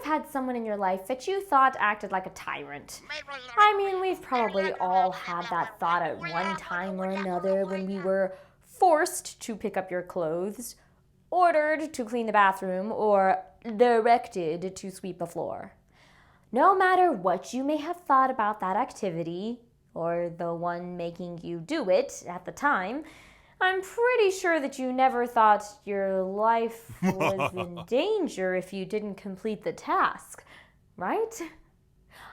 had someone in your life that you thought acted like a tyrant? I mean, we've probably all had that thought at one time or another when we were forced to pick up your clothes, ordered to clean the bathroom, or directed to sweep the floor. No matter what you may have thought about that activity, or the one making you do it at the time, I'm pretty sure that you never thought your life was in danger if you didn't complete the task, right?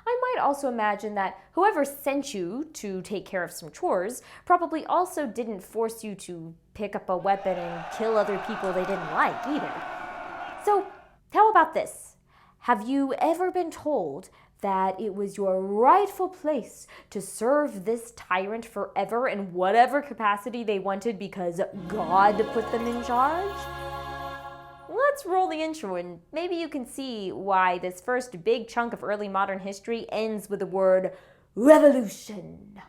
I might also imagine that whoever sent you to take care of some chores probably also didn't force you to pick up a weapon and kill other people they didn't like either. So, how about this? Have you ever been told that it was your rightful place to serve this tyrant forever in whatever capacity they wanted because God put them in charge? Let's roll the intro and maybe you can see why this first big chunk of early modern history ends with the word revolution.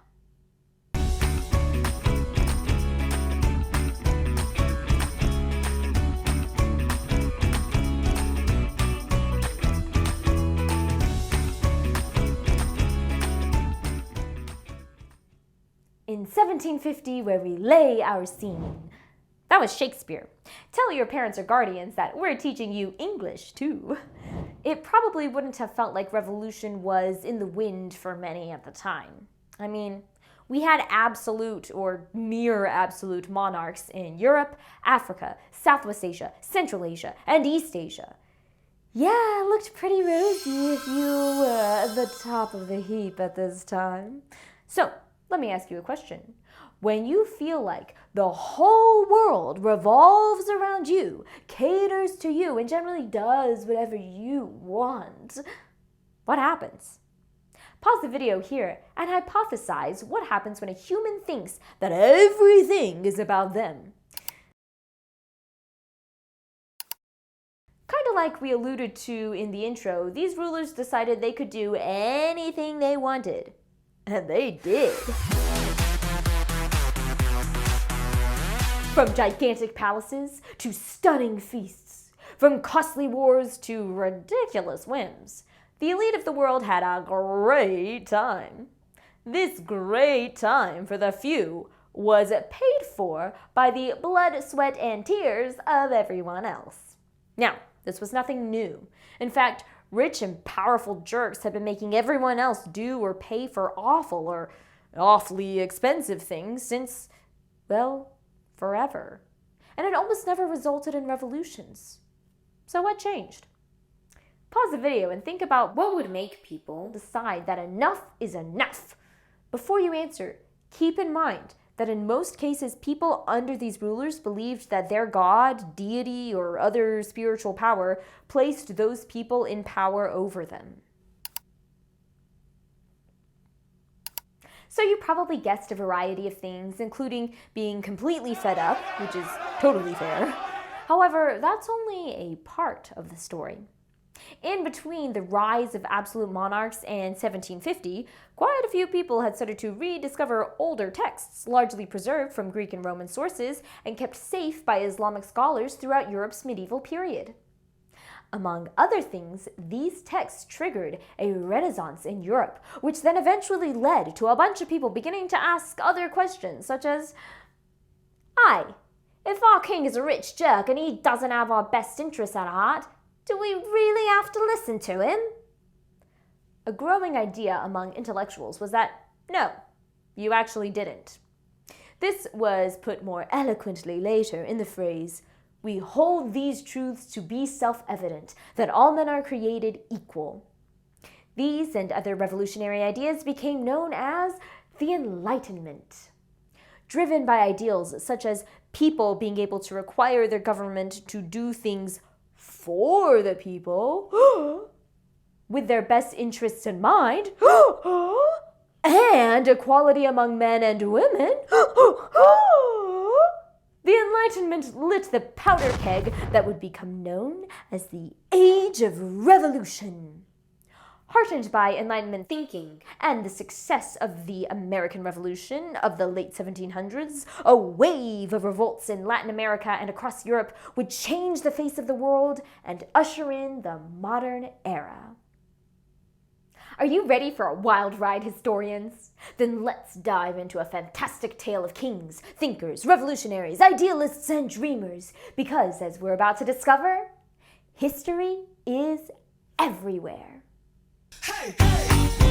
In 1750, where we lay our scene. That was Shakespeare. Tell your parents or guardians that we're teaching you English, too. It probably wouldn't have felt like revolution was in the wind for many at the time. I mean, we had absolute or near absolute monarchs in Europe, Africa, Southwest Asia, Central Asia, and East Asia. Yeah, it looked pretty rosy if you were at the top of the heap at this time. So, let me ask you a question. When you feel like the whole world revolves around you, caters to you, and generally does whatever you want, what happens? Pause the video here and hypothesize what happens when a human thinks that everything is about them. Kind of like we alluded to in the intro, these rulers decided they could do anything they wanted. And they did. From gigantic palaces to stunning feasts, from costly wars to ridiculous whims, the elite of the world had a great time. This great time for the few was paid for by the blood, sweat, and tears of everyone else. Now, this was nothing new. In fact, rich and powerful jerks have been making everyone else do or pay for awful or awfully expensive things since, well, forever. And it almost never resulted in revolutions. So what changed? Pause the video and think about what would make people decide that enough is enough. Before you answer, keep in mind that in most cases, people under these rulers believed that their god, deity, or other spiritual power placed those people in power over them. So you probably guessed a variety of things, including being completely fed up, which is totally fair. However, that's only a part of the story. In between the rise of absolute monarchs and 1750, quite a few people had started to rediscover older texts, largely preserved from Greek and Roman sources and kept safe by Islamic scholars throughout Europe's medieval period. Among other things, these texts triggered a renaissance in Europe, which then eventually led to a bunch of people beginning to ask other questions, such as, "Aye, if our king is a rich jerk and he doesn't have our best interests at heart, do we really have to listen to him?" A growing idea among intellectuals was that, no, you actually didn't. This was put more eloquently later in the phrase, "We hold these truths to be self-evident, that all men are created equal." These and other revolutionary ideas became known as the Enlightenment. Driven by ideals such as people being able to require their government to do things for the people, with their best interests in mind, and equality among men and women, the Enlightenment lit the powder keg that would become known as the Age of Revolution. Heartened by Enlightenment thinking and the success of the American Revolution of the late 1700s, a wave of revolts in Latin America and across Europe would change the face of the world and usher in the modern era. Are you ready for a wild ride, historians? Then let's dive into a fantastic tale of kings, thinkers, revolutionaries, idealists, and dreamers, because as we're about to discover, history is everywhere. Hey, hey!